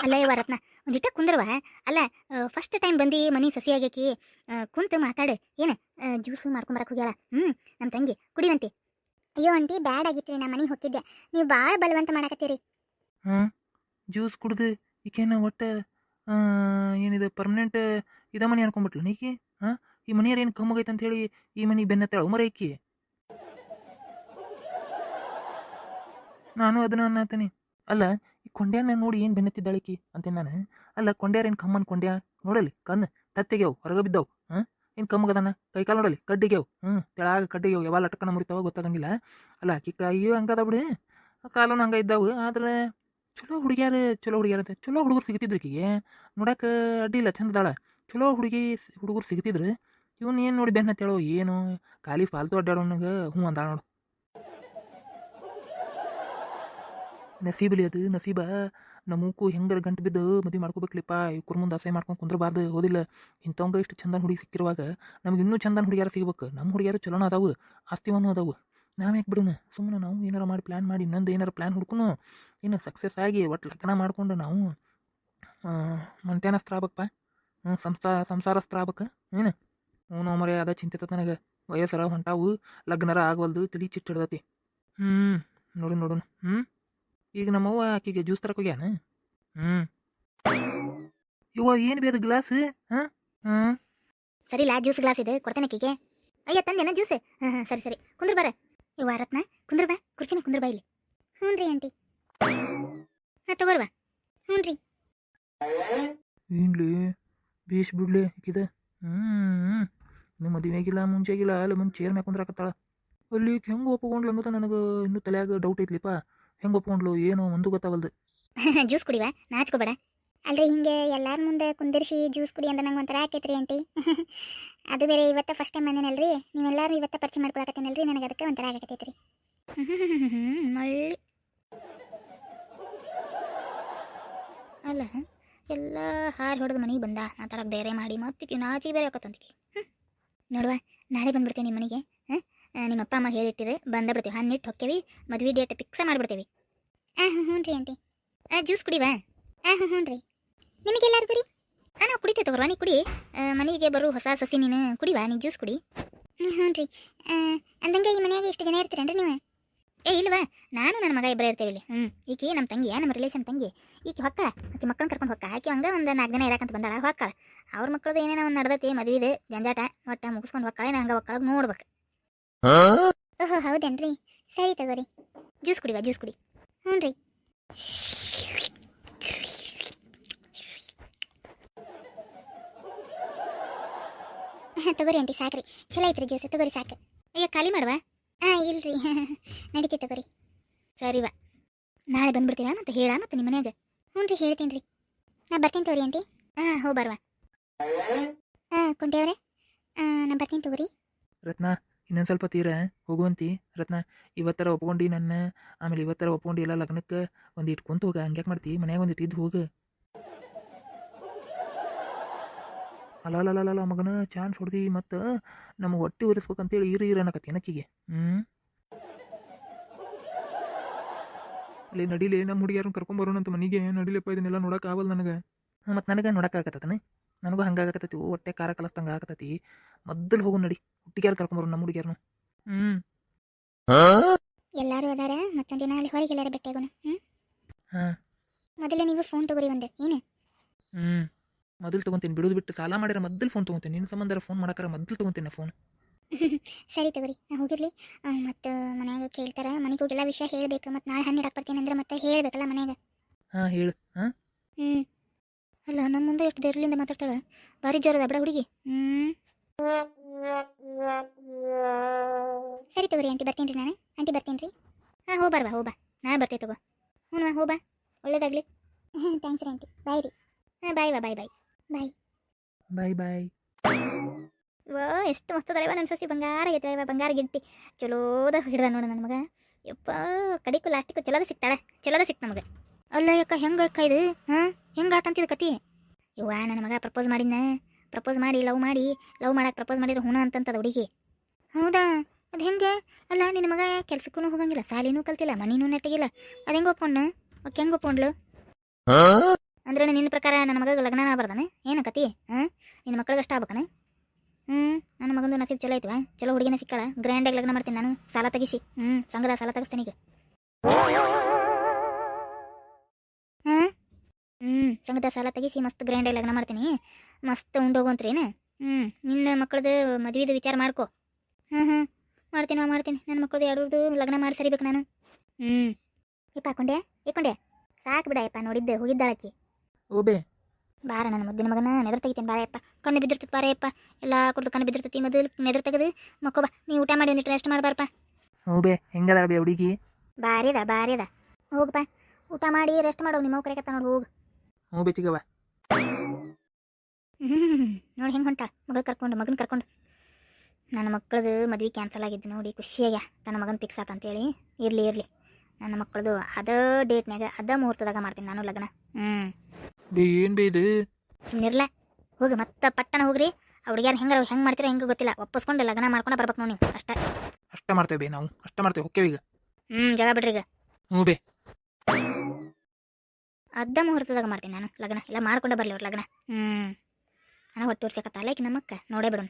ಅಲ್ಲ ಇವ ರತ್ನ ಒಂದಿಟ್ಟ ಕುಂದ್ರವ. ಅಲ್ಲ ಫಸ್ಟ್ ಟೈಮ್ ಬಂದು ಮನಿ ಸಸಿ ಆಗ್ಯಾಕಿ, ಕುಂತು ಮಾತಾಡು. ಏನು ಜ್ಯೂಸ್ ಮಾಡ್ಕೊಂಬರಕ್ಕೆ ಹೋಗ್ಯಾಳ. ನಮ್ಮ ತಂಗಿ ಕುಡಿವಂತಿ. ಅಯ್ಯೋ ಆಂಟಿ ಬ್ಯಾಡ್ ಆಗಿತ್ತು, ನಾ ಮನೆಗೆ ಹೋಗಿದ್ದೆ. ನೀವು ಭಾಳ ಬಲವಂತ ಮಾಡಕತ್ತೀರಿ. ಹಾಂ ಜ್ಯೂಸ್ ಕುಡ್ದು ಈಕೇನ ಒಟ್ಟು ಏನಿದೆ ಪರ್ಮನೆಂಟ್ ಇದ ಮನೆ ಅನ್ಕೊಂಬಿಟ್ಲು ನೀಕಿ. ಹಾಂ ಈ ಮನೆಯವ್ರು ಏನು ಕಮ್ಮಾಗೈತೆ ಅಂತ ಹೇಳಿ ಈ ಮನೆಗೆ ಬೆನ್ನತ್ತಾಳ ಮರ ಈಕಿ. ನಾನು ಅದನ್ನ ಅನ್ನತೀನಿ. ಅಲ್ಲ ಈ ಕೊಂಡ್ಯಾನ ನೋಡಿ ಏನು ಬೆನ್ನತ್ತಿದ್ದಾಳಿಕಿ ಅಂತೇನು ನಾನು. ಅಲ್ಲ ಕೊಂಡ್ಯಾರ ಏನು ಕಮ್ಮನ್ ಕೊಂಡ್ಯಾ ನೋಡಲಿ ಕಣ್ಣು ತತ್ತೆಗೆವು ಹೊರಗೆ ಬಿದ್ದವು. ಹಾಂ ಏನು ಕಮ್ಮಗದಾನ ಕೈಕಾಲು ನೋಡಲಿ ಕಡ್ಡಿಗೆವು. ತೆಳಾಗ ಕಡ್ಡಿಗೆವು ಯಾವಾಗ ಲಟಕನ ಮುರಿತಾವ ಗೊತ್ತಾಗಂಗಿಲ್ಲ. ಅಲ್ಲ ಆಕಿ ಕೈಯೂ ಹಂಗದ ಬಿಡು, ಕಾಲೂನು ಹಂಗೆ ಇದ್ದಾವು. ಆದ್ರೆ ಚಲೋ ಹುಡುಗಿಯಾರ ಅಂತ ಚಲೋ ಹುಡುಗರು ಸಿಗ್ತಿದ್ರು ಈಕಿಗೆ. ನೋಡಕ್ಕೆ ಅಡ್ಡಿಲ್ಲ ಚಂದದಾಳ. ಚಲೋ ಹುಡುಗರು ಸಿಗ್ತಿದ್ರು. ಇವನು ಏನು ನೋಡಿ ಬೆನ್ನ ಹತ್ತೇಳೋ ಏನು ಖಾಲಿ ಫಾಲ್ತು ಅಡ್ಡಾಡೋನಾಗ ಹ್ಞೂ ಅಂದ ನೋಡು. ನಸೀಬಲಿ ಅದು ನಸೀಬ. ನಮ್ಮೂಕು ಹೆಂಗಾರ ಗಂಟು ಬಿದ್ದು ಮದುವೆ ಮಾಡ್ಕೋಬೇಕ್ಲಿಪ್ಪ. ಇವ್ರ ಮುಂದೆ ಆಸೆ ಮಾಡ್ಕೊಂಡು ಕುಂದ್ರಬಾರ್ದು ಹೋದಿಲ್ಲ. ಇಂಥವಂಗ ಇಷ್ಟು ಚಂದನ ಹುಡುಗಿ ಸಿಕ್ಕಿರುವಾಗ ನಮ್ಗೆ ಇನ್ನೂ ಚಂದನ ಹುಡುಗಿಯಾರ ಸಿಗ್ಬೇಕು. ನಮ್ಮ ಹುಡುಗಿಯಾರು ಚಲೋನ ಅದಾವು, ಆಸ್ತಿವನ್ನೂ ಅದಾವು. ನಾವು ಯಾಕೆ ಬಿಡೋಣ ಸುಮ್ಮನೆ ನಾವು ಏನಾರ ಮಾಡಿ ಪ್ಲ್ಯಾನ್ ಮಾಡಿ ಇನ್ನೊಂದು ಏನಾರ ಪ್ಲ್ಯಾನ್ ಹುಡ್ಕೊನು. ಇನ್ನು ಸಕ್ಸಸ್ ಆಗಿ ಒಟ್ಟು ಲಗ್ನ ಮಾಡ್ಕೊಂಡು ನಾವು ಮಂತ್ಯಾನಸ್ತ್ರ ಆಗ್ಬೇಕಪ್ಪ. ಸಂಸಾರಸ್ತ್ರ ಆಗ್ಬೇಕು ಏನು. ಹ್ಞೂ ಮರೆ ಅದ ಚಿಂತೆ ನನಗೆ. ವಯಸ್ಸರ ಹೊಂಟಾವು, ಲಗ್ನರ ಆಗವಲ್ದು, ತಲೆ ಚಿಟ್ಟಿಡ್ದತಿ. ನೋಡು. ಈಗ ನಮ್ಮವ್ವ ಆಕಿಗೆ ಜ್ಯೂಸ್ ತರಕ್ಕೆ ಹೋಗ್ಯಾನ. ಇವ ಏನು ಬೇದ ಗ್ಲಾಸ್. ಸರಿ ಲಾ, ಜ್ಯೂಸ್ ಗ್ಲಾಸ್ ಇದೆ ಕೊಡ್ತೇನೆ ಆಕಿಗೆ. ಅಯ್ಯ ತಂದೇನ ಜ್ಯೂಸ್? ಹಾಂ ಸರಿ ಕುಂದ್ರ ಬರ. ಇವ ರತ್ನ ಕುಂದ್ರ ಬಾ, ಕುರ್ಚಿನ ಕುಂದ್ರ ಬಾ ಇಲ್ಲಿ. ಹ್ಞೂ ರೀ ಆಂಟಿ. ಹಾಂ ತಗೋರ್ವಾ. ಹ್ಞೂ ರೀ. ಏನ್ಲಿ ಬೇಸ್ ಬಿಡ್ಲಿ ಆಕಿದ. ಇನ್ನು ಮದುವೆ ಆಗಿಲ್ಲ ಮುಂಚೆಗಿಲ್ಲ ಅಲ್ಲಿ ಮುಂಚೆ ಚೇರ್ ಮ್ಯಾಗ ಕುಂದ್ರಾಕತ್ತಾಳ. ಅಲ್ಲಿ ಹೆಂಗೆ ಒಪ್ಕೊಂಡ್ಲು ಅನ್ನೋದು ನನಗೆ ಇನ್ನೂ ತಲೆಯಾಗ ಡೌಟ್ ಐತ್ಲಿಪ್ಪ. ಹೆಂಗೆ ಒಪ್ಕೊಂಡ್ಲು ಏನೋ ಒಂದು ಗೊತ್ತಾವಲ್ದು. ಜ್ಯೂಸ್ ಕುಡಿವಾ, ನಾಚ್ಕೋಬೇಡ. ಅಲ್ರಿ ಹಿಂಗೆ ಎಲ್ಲಾರ ಮುಂದೆ ಕುಂದಿರ್ಸಿ ಜ್ಯೂಸ್ ಕುಡಿ ಅಂದ್ರೆ ನಂಗೆ ಒಂಥರ ಆಕೈತ್ರಿ ಆಂಟಿ. ಅದು ಬೇರೆ ಇವತ್ತು ಫಸ್ಟ್ ಟೈಮ್ ಬಂದೇನಲ್ರಿ, ನೀವೆಲ್ಲರೂ ಇವತ್ತು ಪರಿಚಯ ಮಾಡ್ಕೊಳಕತ್ತೇನಲ್ರಿ, ನನಗೆ ಅದಕ್ಕೆ ಒಂಥರ ಆಗಕತ್ತೈತ್ರಿ. ಮಳ್ಳಿ ಅಲ್ಲ ಎಲ್ಲ ಹಾರು ಹೊಡೆದು ಮನೆಗೆ ಬಂದ ಮಾತಾಡಕ್ಕೆ ಬೇರೆ ಮಾಡಿ ಮತ್ತಿಕ್ಕೆ ನಾಚಿ ಬೇರೆ ಹಾಕತ್ತಂತಿಕೆ. ನೋಡುವ ನಾಳೆ ಬಂದ್ಬಿಡ್ತೇವೆ ನಿಮ್ಮ ಮನೆಗೆ. ನಿಮ್ಮ ಅಪ್ಪ ಅಮ್ಮ ಹೇಳಿಟ್ಟಿರಿ ಬಂದ ಹಣ್ಣಿಟ್ಟು ಹೊಕ್ಕೇವಿ, ಮದುವೆ ಡೇಟ್ ಫಿಕ್ಸ ಮಾಡಿಬಿಡ್ತೇವೆ. ಹ್ಞೂ ರೀ ಆಂಟಿ. ಜ್ಯೂಸ್ ಕುಡಿವಾ? ಹ್ಞೂ ರೀ. ನಿಮಗೆಲ್ಲರಿಗೂ ರೀ? ನಾವು ಕುಡಿತೇವೆ ತಗೋರ್ವಾ, ನೀ ಕುಡಿ. ಮನೆಗೆ ಬರೋ ಹೊಸ ಸೊಸಿ ನೀನು ಕುಡಿವಾ, ನೀ ಜ್ಯೂಸ್ ಕುಡಿ. ಹ್ಞೂ ರೀ. ಅಂದಂಗೆ ಈ ಮನೆಯಾಗ ಎಷ್ಟು ಜನ ಇರ್ತೀರೇನ್ರಿ ನೀವು? ಇಲ್ವಾ, ನಾನು ನನ್ನ ಮಗ ಇಬ್ಬರೇ ಇರ್ತೇವೆ ಇಲ್ಲಿ. ಈಕಿ ನಮ್ಮ ತಂಗಿ, ನಮ್ಮ ರಿಲೇಷನ್ ತಂಗಿ. ಈಕಿ ಹೊಕ್ಕ ಆಕಿ ಮಕ್ಕಳನ್ನ ಕರ್ಕೊಂಡು ಹೊಕ್ಕ. ಆಕಿ ಹಂಗೆ ಒಂದು 4 ದಿನ ಇರಾಕಂತ ಬಂದಾಳ, ಹೊಕ್ಕಾಳ. ಅವ್ರ ಮಕ್ಕಳದು ಏನೇನೋ ಒಂದು ನಡ್ದೈತಿ ಮದುವೆದು ಜಂಜಾಟ, ಒಟ್ಟು ಮುಗಿಸ್ಕೊಂಡು ಹೊಕ್ಕಾಳೆ. ನಂಗೆ ಹೊಕ್ಕಾಳಗೆ ನೋಡ್ಬೇಕು. ಓಹೋ ಹೌದೇನ್ರಿ, ಸರಿ ತಗೋರಿ. ಜ್ಯೂಸ್ ಕುಡಿವಾ, ಜ್ಯೂಸ್ ಕುಡಿ. ಹ್ಞೂ ರೀ. ತಗೋರಿ ಆಂಟಿ ಸಾಕ್ರಿ, ಚಲೋ ಐತ್ರಿ ಜ್ಯೂಸ್, ತಗೋರಿ ಸಾಕು. ಅಯ್ಯೋ ಖಾಲಿ ಮಾಡುವ? ಇಲ್ರಿ ನಡೀತಿ ತಗೋರಿ. ಸರಿವಾ, ನಾಳೆ ಬಂದ್ಬಿಡ್ತೀವ ಮತ್ತೆ ಹೇಳ ಮತ್ತೆ ನಿಮ್ಮ ಮನ್ಯಾಗ. ಹ್ಞೂ ರೀ ಹೇಳ್ತೀನಿ ರೀ, ನಾ ಬರ್ತೀನಿ ತಗೋರಿ ಆಂಟಿ. ಹೋಗಿ ಬರ್ವಾ. ಕುಂಟೆಯವ್ರೆ, ನಾ ಬರ್ತೀನಿ ತಗೋರಿ. ರತ್ನ ಇನ್ನೊಂದು ಸ್ವಲ್ಪ ತೀರ ಹೋಗುವಂತಿ. ರತ್ನ ಇವತ್ತರ ಒಪ್ಕೊಂಡು ನನ್ನ, ಆಮೇಲೆ ಇವತ್ತರ ಒಪ್ಕೊಂಡು ಎಲ್ಲ ಲಗ್ನಕ್ಕೆ ಒಂದಿಟ್ಟು ಕುಂತು ಹೋಗ. ಹಂಗ್ಯಾಕೆ ಮಾಡ್ತಿ, ಮನ್ಯಾಗ ಒಂದಿಟ್ಟು ಇದ್ದು ಹೋಗು. ಅಲ್ಲ ಮಗನ ಚಾನ್ಸ್ ಹೊಡ್ದು ಮತ್ತು ನಮ್ಮ ಹೊಟ್ಟೆ ಉರಿಸ್ಬೇಕಂತೇಳಿ ಇರು ಅನ್ನಕತ್ತಿ ಏನಕ್ಕಿಗೆ. ಅಲ್ಲಿ ನಡಿಲಿ ನಮ್ಮ ಹುಡುಗಿಯಾರನ್ನ ಕರ್ಕೊಂಬರೋಣಂತ ಮನೆಗೆ. ನಡಿಲಿಪ್ಪ ಇದನ್ನೆಲ್ಲ ನೋಡೋಕೆ ಆಗಲ್ಲ ನನಗೆ. ಮತ್ತು ನನಗೆ ನೋಡೋಕ್ಕಾಗತ್ತತನ, ನನಗೂ ಹಂಗಾಗತ್ತೈತಿ. ಹೊಟ್ಟೆ ಖಾರ ಕಲಸ್ತಂಗೆ ಆಗತ್ತೈತಿ. ಮೊದಲು ಹೋಗು ನಡಿ, ಹುಟ್ಟಿಗ್ಯಾರ ಕರ್ಕೊಂಬರೋಣ ನಮ್ಮ ಹುಡುಗಿಯಾರನು. ಎಲ್ಲರೂ ಅದಾರ, ಮತ್ತೊಂದು ದಿನ ಅಲ್ಲಿ ಹೊರಗೆ ಎಲ್ಲಾರ ಭೇಟಿಯಾಗೋಣ. ಮೊದಲೇ ನೀವು ಫೋನ್ ತಗೋರಿ ಒಂದು ಏನು. ಮೊದಲು ತೊಗೊಂತೀನಿ, ಬಿಡೋದು ಬಿಟ್ಟು ಸಾಲ ಮಾಡಿರ ಮೊದಲು ಫೋನ್ ತೊಗೊಂತೀನಿ. ನಿನ್ನ ಸಂಬಂಧ ಫೋನ್ ಮಾಡಕ್ಕಾರ ಮೊದಲು ತೊಗೊಂತೀನಿ ನಾ ಫೋನ್. ಸರಿ ತಗೋರಿ, ನಾ ಹೋಗಿರ್ಲಿ. ಮತ್ತು ಮನ್ಯಾಗ ಕೇಳ್ತಾರ, ಮನೆಗೆ ಹೋಗಿಲ್ಲ ವಿಷಯ ಹೇಳಬೇಕು. ಮತ್ತು ನಾಳೆ ಹಣ್ಣು ಇಡಕ್ಕೆ ಬರ್ತೀನಿ ಅಂದ್ರೆ ಮತ್ತೆ ಹೇಳಬೇಕಲ್ಲ ಮನ್ಯಾಗ. ಹೇಳು. ಅಲ್ಲ ನಮ್ಮ ಮುಂದೆ ಎಷ್ಟು ದೇರ್ಲಿಂದ ಮಾತಾಡ್ತಾಳೆ, ಭಾರಿ ಜೋರದ ಬಡ ಹುಡುಗಿ. ಸರಿ ತಗೋರಿ ಆಂಟಿ, ಬರ್ತೀನಿ ರೀ ನಾನು. ಆಂಟಿ ಬರ್ತೀನಿ ರೀ. ಹೋಗ್ಬಾ ನಾಳೆ ಬರ್ತೇವೆ ತಗೋ. ಹ್ಞೂ ಹೋಗ್ಬಾ, ಒಳ್ಳೇದಾಗಲಿ. ಥ್ಯಾಂಕ್ಸ್ ರೀ ಆಂಟಿ, ಬಾಯ್ ರೀ. ಬಾಯ್ ಬಾಯ್ ಬಾಯ್ ಬಾಯ್ ಬಾಯ್. ವಾ ಎಷ್ಟು ಮಸ್ತದವ ನನ್ನ ಸಸಿ, ಬಂಗಾರ ಆಗೈತೆ ಇವ, ಬಂಗಾರ ಗಿಟ್ಟಿ ಚಲೋದ ಹಿಡ್ದ ನೋಡು ನನ್ನ ಮಗ. ಯಪ್ಪ ಕಡಿಕು ಲಾಸ್ಟಿಕ್ಕು ಚಲೋದ ಸಿಕ್ತಾಳೆ, ಚಲೋದ ಸಿಕ್ತು ನಮಗೆ. ಅಲ್ಲ ಯಾಕ ಹೆಂಗೆ ಅಕ್ಕ ಇದು? ಹೆಂಗೆ ಆತಂತಿದ ಕತಿ? ಇವ್ವ ನನ್ನ ಮಗ ಪ್ರಪೋಸ್ ಮಾಡಿ ಲವ್ ಮಾಡಕ್ಕೆ ಪ್ರಪೋಸ್ ಮಾಡಿದ್ರೆ ಹುಣ ಅಂತಂತದ ಹುಡುಗಿ. ಹೌದಾ, ಅದು ಹೆಂಗೆ? ಅಲ್ಲ ನಿನ್ನ ಮಗ ಕೆಲ್ಸಕ್ಕೂ ಹೋಗಂಗಿಲ್ಲ, ಸಾಲಿನೂ ಕಲ್ತಿಲ್ಲ, ಮನಿನೂ ನೆಟ್ಟಗಿಲ್ಲ, ಅದು ಹೆಂಗೆ ಒಪ್ಕೊಂಡ? ಓಕೆ ಹೆಂಗೆ ಒಪ್ಕೊಂಡ್ಲು? ಅಂದ್ರೆ ನಿನ್ನ ಪ್ರಕಾರ ನನ್ನ ಮಗಗೆ ಲಗ್ನ ಆಗ್ಬಾರ್ದಾನೆ ಏನು ಕತಿ ಹಾಂ ನಿನ್ನ ಮಕ್ಳಿಗೆ ಅಷ್ಟ ಆಗ್ಬೇಕನ ನನ್ನ ಮಗಂದು ನಸೀಬ್ ಚಲೋ ಐತವ ಚಲೋ ಹುಡುಗಿನ ಸಿಕ್ಕಾಳ ಗ್ರ್ಯಾಂಡಾಗಿ ಲಗ್ನ ಮಾಡ್ತೀನಿ ನಾನು ಸಾಲ ತೆಗಿಸಿ ಸಂಘದ ಸಾಲ ತೆಗಿಸ್ತೀನಿ ಈಗ ಹಾಂ ಸಂಘದ ಸಾಲ ತೆಗಿಸಿ ಮಸ್ತ್ ಗ್ರ್ಯಾಂಡಾಗಿ ಲಗ್ನ ಮಾಡ್ತೀನಿ ಮಸ್ತ್ ಉಂಡೋಗಂತ್ರೇನು ನಿನ್ನ ಮಕ್ಕಳದು ಮದುವೆದು ವಿಚಾರ ಮಾಡ್ಕೊ ಮಾಡ್ತೀನಿ ನನ್ನ ಮಕ್ಕಳದು ಎರಡರದು ಲಗ್ನ ಮಾಡಿ ಸರಿಬೇಕು ನಾನು ಯಪ್ಪ ಕೊಂಡೆ ಸಾಕು ಬಿಡಯಪ್ಪ ನೋಡಿದ್ದೆ ಹೋಗಿದ್ದಾಳಕ್ಕಿ ಓಬೆ ಬಾರ ನನ್ನ ಮುದ್ದಿನ ಮಗನ ನೆದರ್ ತೆಗಿತೇನೆ ಬಾರಯ್ಯಪ್ಪ ಕಣ್ಣು ಬಿದ್ದಿರ್ತೈತೆ ಬಾರಯ್ಯಪ್ಪ ಎಲ್ಲ ಕುಡ್ದು ಕಣ್ಣು ಬಿದ್ದಿರ್ತೈತಿ ಮೊದಲು ನೆದರ್ ತೆಗೆದು ಮಕ್ಕೋ ಬಾ ನೀ ಊಟ ಮಾಡಿ ಒಂದಿಟ್ಟು ರೆಸ್ಟ್ ಮಾಡಬಾರಪ್ಪ ಓಬೆ ಹೆಂಗದ ಬೇ ಹುಡುಗಿ ಬಾರಿ ಅದ ಹೋಗಪ್ಪ ಊಟ ಮಾಡಿ ರೆಸ್ಟ್ ಮಾಡೋ ನಿಮ್ಮ ಕರೆಕತ್ತ ನೋಡಿ ಹೋಗು ಓಬೆ ಚಿಗವ ನೋಡಿ ಹೆಂಗೆ ಹೊಂಟ ಮಗನ ಕರ್ಕೊಂಡು ನನ್ನ ಮಕ್ಕಳದು ಮದ್ವೆ ಕ್ಯಾನ್ಸಲ್ ಆಗಿದ್ದು ನೋಡಿ ಖುಷಿಯಾಗ ತನ್ನ ಮಗನ ಫಿಕ್ಸ್ ಆತಂತೇಳಿ ಇರಲಿ ನನ್ನ ಮಕ್ಕಳದು ಅದ ಡೇಟ್ನಾಗ ಅದ ಮುಹೂರ್ತದಾಗ ಮಾಡ್ತೀನಿ ನಾನು ಲಗ್ನ ಬೇ ಏನು ಬೇ ಇದು ಸುಮ್ಮನಿರ್ಲ ಹೋಗಿ ಮತ್ತೆ ಪಟ್ಟಣ ಹೋಗ್ರಿ ಹುಡುಗ್ಯಾರ ಹೆಂಗೆ ಮಾಡ್ತೀರೋ ಹೆಂಗೆ ಗೊತ್ತಿಲ್ಲ ಒಪ್ಪಿಸ್ಕೊಂಡು ಲಗ್ನ ಮಾಡ್ಕೊಂಡು ಬರ್ಬೇಕು ನೋಡಿ ನೀವು ಅಷ್ಟ ಮಾಡ್ತೇವೆ ಬೇ ನಾವು ಅಷ್ಟ ಮಾಡ್ತೇವೆ ಹೊಕ್ಕೇವೆ ಈಗ ಜಾಗ ಬಿಡ್ರಿ ಈಗ ಹ್ಞೂ ಬೇ ಅದ ಮುಹೂರ್ತದಾಗ ಮಾಡ್ತೀನಿ ನಾನು ಲಗ್ನ ಇಲ್ಲ ಮಾಡ್ಕೊಂಡೆ ಬರಲಿ ಅವ್ರು ಲಗ್ನ ನನಗೆ ಹೊಟ್ಟೆ ಉರ್ಸಕತ್ತಲ್ಲ ಈಕಿ ನಮ್ಮಕ್ಕ ನೋಡೇ ಬಿಡೋಣ